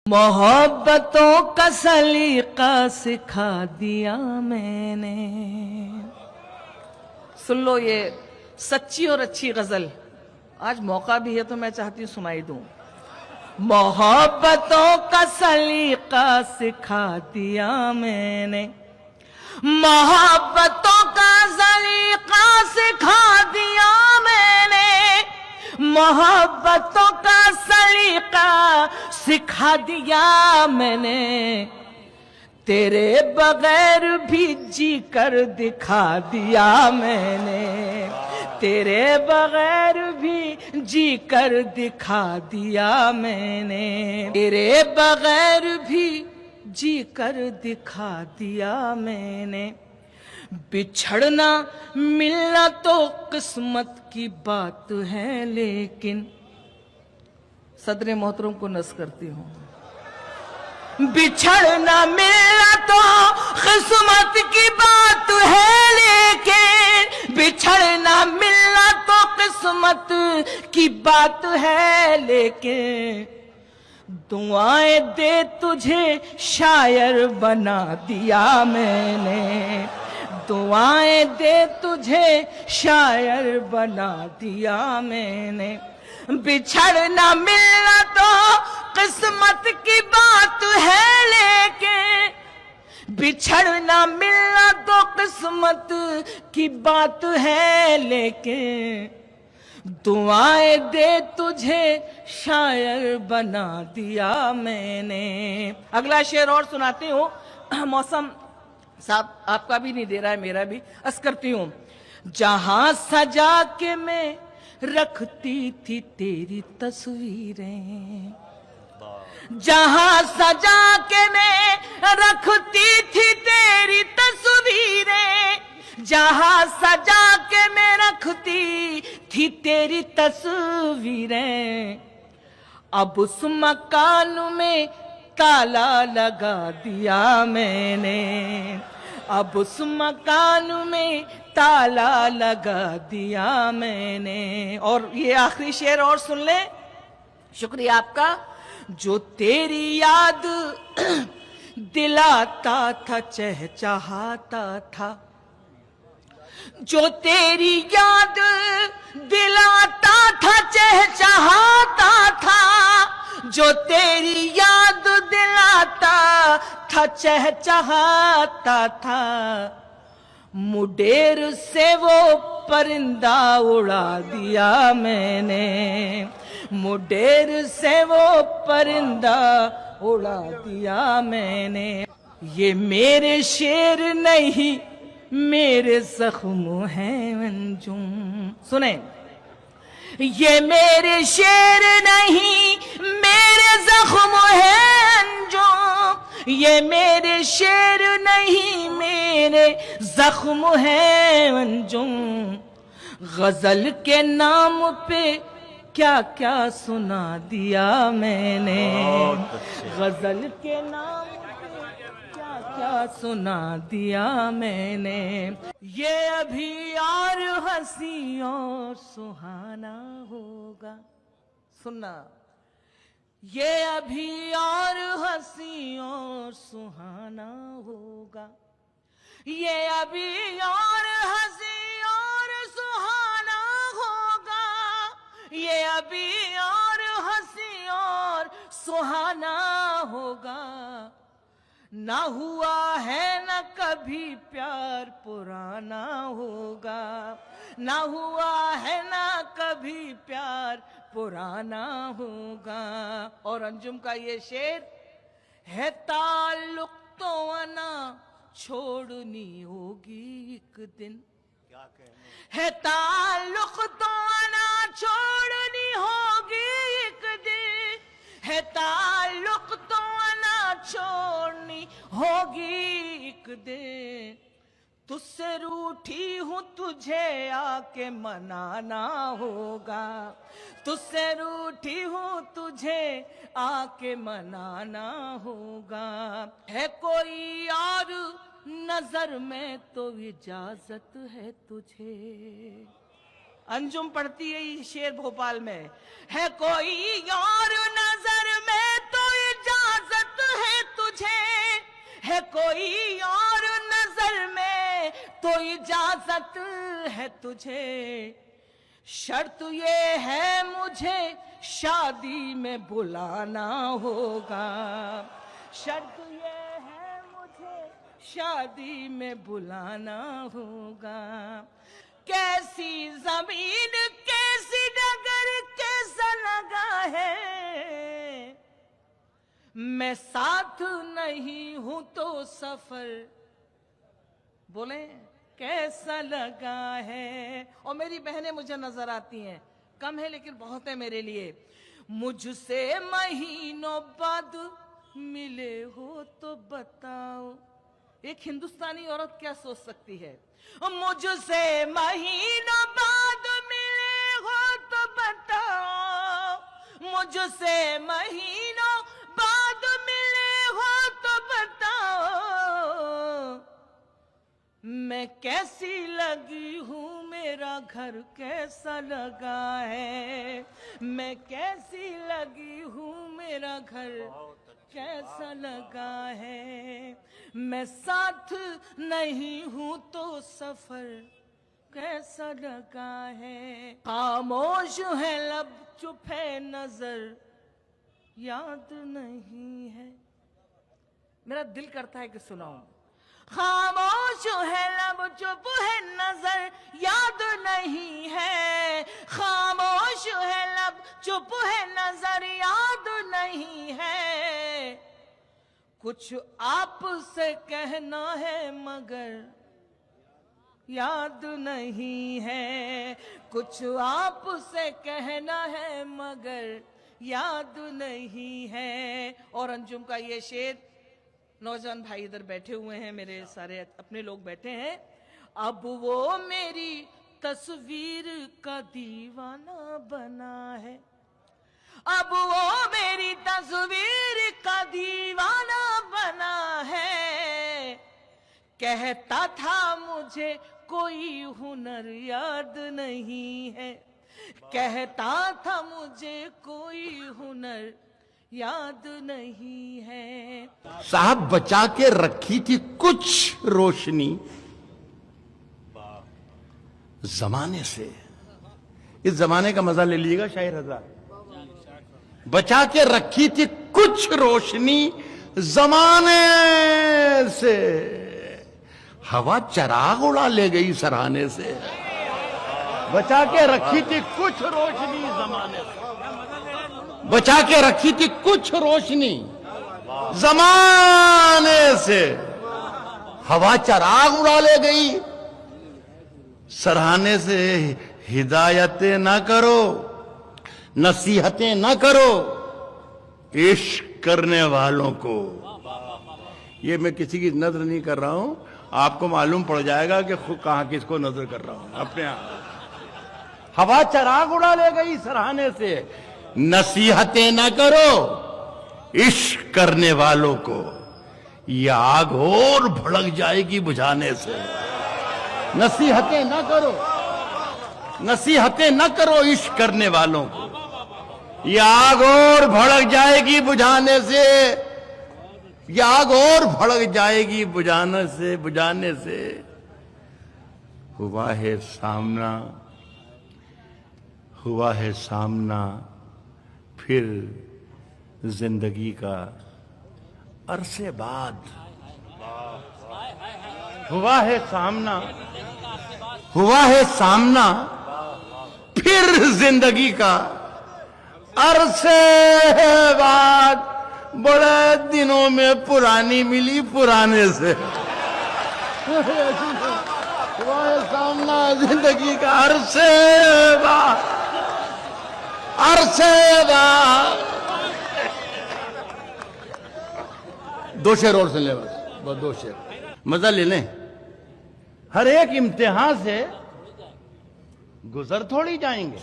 محبتوں کا سلیقہ سکھا دیا میں نے. سن لو یہ سچی اور اچھی غزل. آج موقع بھی ہے تو میں چاہتی ہوں سنائی دوں. محبتوں کا سلیقہ سکھا دیا میں نے, محبتوں کا سلیقہ سکھا دیا میں نے, محبتوں کا سلیقہ سکھا دیا میں نے, تیرے بغیر بھی جی کر دکھا دیا میں نے, تیرے بغیر بھی جی کر دکھا دیا میں نے, تیرے بغیر بھی جی کر دکھا دیا میں نے. بچھڑنا ملنا تو قسمت کی بات ہے, لیکن صدر محترم کو نص کرتی ہوں. بچھڑنا ملنا تو قسمت کی بات ہے, لیکن بچھڑنا ملنا تو قسمت کی بات ہے, لیکن دعائیں دے تجھے شاعر بنا دیا میں نے, دعائیں دے تجھے شاعر بنا دیا میں نے. بچھڑنا ملنا تو قسمت کی بات ہے, لیکن بچھڑنا ملنا تو قسمت کی بات ہے, لیکن دعائیں دے تجھے شاعر بنا دیا میں نے. اگلا شعر اور سناتی ہوں. موسم صاحب آپ کا بھی نہیں دے رہا ہے, میرا بھی. عرض کرتی ہوں. جہاں سجا کے میں رکھتی تھی تیری تصویریں, جہاں سجا کے میں رکھتی تھی تیری تصویریں, جہاں سجا کے میں رکھتی تھی تیری تصویریں, اب اس مکان میں تالا لگا دیا میں نے, اب اس مکان میں تالا لگا دیا میں نے. اور یہ آخری شعر اور سن لیں. شکریہ آپ کا. جو تیری یاد دلاتا تھا چہچہاتا تھا, جو تیری یاد دلاتا تھا چہچہاتا تھا, جو تیری یاد دلاتا تھا چہچہاتا تھا, مڈیر سے وہ پرندہ اڑا دیا میں نے, مڈیر سے وہ پرندہ اڑا دیا میں نے. یہ میرے شعر نہیں میرے زخم ہیں انجم. سنیں. یہ میرے شعر نہیں میرے زخم ہیں انجم, یہ میرے شعر نہیں میرے زخم ہیں انجم. غزل کے نام پہ کیا کیا سنا دیا میں نے, غزل کے نام کیا کیا سنا دیا میں نے. یہ ابھی اور ہنسی اور سہانا ہوگا. سننا. یہ ابھی اور ہنسی اور سہانا ہوگا, یہ ابھی اور ہنسی اور سہانا ہوگا, یہ ابھی اور ہنسی اور سہانا ہوگا. نہ ہوا ہے نہ کبھی پیار پرانا ہوگا, نہ ہوا ہے نہ کبھی پیار پرانا ہوگا. اور انجم کا یہ شعر ہے. تعلق تو انا چھوڑنی ہوگی ایک دن, ہے تعلق تو انا چھوڑنی ہوگی ایک دن, ہے تعلق تو انا چھوڑنی ہوگی ایک دن. تجھ سے روٹھی ہوں تجھے آ کے منانا ہوگا, تجھ سے روٹھی ہوں تجھے آ کے منانا ہوگا. ہے کوئی اور نظر میں تو اجازت ہے تجھے. انجم پڑھتی ہے یہ شعر بھوپال میں. ہے کوئی اور نظر میں تو اجازت इजाजत है तुझे, शर्त ये है मुझे शादी में बुलाना होगा, शर्त ये है मुझे शादी में बुलाना होगा। कैसी जमीन कैसी डगर कैसा लगा है, मैं साथ नहीं हूं तो सफर बोले कैसा लगा है। और मेरी बहनें मुझे नजर आती हैं, कम है लेकिन बहुत है मेरे लिए। मुझसे महीनों बाद मिले हो तो बताओ, एक हिंदुस्तानी औरत क्या सोच सकती है। मुझसे महीनों बाद मिले हो तो बताओ, मुझसे महीनों बाद मिले हो तो बताओ, मैं कैसी लगी हूँ, मेरा घर कैसा लगा है, मैं कैसी लगी हूँ, मेरा घर कैसा लगा है, मैं साथ नहीं हूँ तो सफर कैसा लगा है। खामोश है लब चुप है नजर याद नहीं है, मेरा दिल करता है कि सुनाऊं। खामोश है लब चुप है नजर याद नहीं है, खामोश है लब चुप है नजर याद नहीं है, कुछ आपसे कहना है मगर याद नहीं है, कुछ आपसे कहना है मगर याद नहीं है। और अंजुम का ये शेर, नौजवान भाई इधर बैठे हुए हैं, मेरे सारे अपने लोग बैठे हैं। अब वो मेरी तस्वीर का दीवाना बना है, अब वो मेरी तस्वीर का दीवाना बना है, कहता था मुझे कोई हुनर याद नहीं है, कहता था मुझे कोई हुनर याद नहीं है। साहब बचा के रखी थी कुछ रोशनी जमाने से, इस जमाने का मजा ले लीजिएगा शायर हजार। बचा के रखी थी कुछ रोशनी जमाने से, हवा चराग उड़ा ले गई सराहने से। बचा के रखी थी कुछ रोशनी जमाने से, बचा के रखी थी कुछ रोशनी जमाने से, हवा चराग उड़ा ले गई सराहने से। हिदायतें ना करो, नसीहतें ना करो इश्क करने वालों को। ये मैं किसी की नजर नहीं कर रहा हूं, आपको मालूम पड़ जाएगा कि खुद कहां किसको नजर कर रहा हूं अपने आप। हवा चराग उड़ा ले गई सराहने से, नसीहतें ना करो इश्क करने वालों को, ये आग और भड़क जाएगी बुझाने से। नसीहतें ना करो, नसीहतें न करो इश्क करने वालों को, ये आग और भड़क जाएगी बुझाने से, ये आग और भड़क जाएगी बुझाने से, बुझाने से। हुआ है सामना, हुआ है सामना फिर जिंदगी का अरसे बाद। हुआ है सामना, हुआ है सामना फिर जिंदगी का अरसे बाद। बड़े दिनों में पुरानी मिली पुराने से। हुआ है सामना जिंदगी का अरसे बाद, अरसे बाद। दो शेर और सुन ले बस दो शेर, मजा ले लें। हर एक इम्तिहान से गुजर थोड़ी जाएंगे,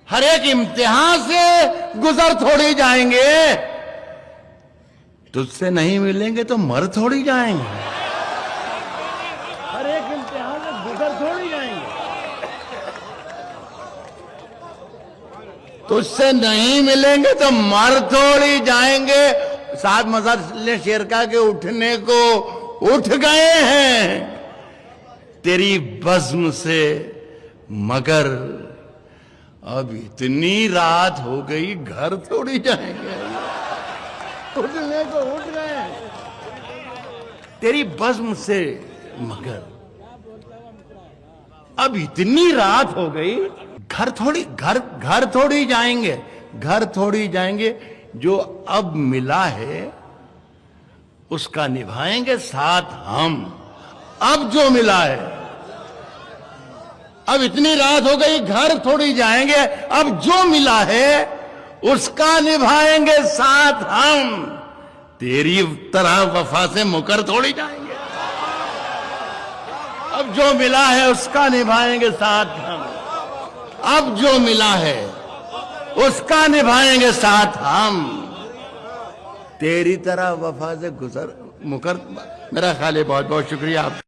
हर एक इम्तिहान से गुजर थोड़ी जाएंगे, तुझसे नहीं मिलेंगे तो मर थोड़ी जाएंगे। हर एक इम्तिहान से गुजर थोड़ी जाएंगे, तुझसे नहीं मिलेंगे तो मर थोड़ी जाएंगे। साथ मजा ले शेर का के उठने को उठ गए हैं, तेरी बज़्म से, मगर अब इतनी रात हो गई घर थोड़ी जाएंगे। उठने को उठ गए। तेरी बज़्म से, मगर अब इतनी रात हो गई घर थोड़ी जाएंगे, घर थोड़ी जाएंगे। जो अब मिला है उसका निभाएंगे साथ हम। अब जो मिला है, अब इतनी रात हो गई घर थोड़ी जाएंगे, अब जो मिला है उसका निभाएंगे साथ हम। तेरी तरह वफा से मुकर थोड़ी जाएंगे। अब जो मिला है उसका निभाएंगे साथ हम। अब जो मिला है उसका निभाएंगे साथ हम। तेरी तरह वफा से मुकर। मेरा ख्याल है बहुत बहुत शुक्रिया आप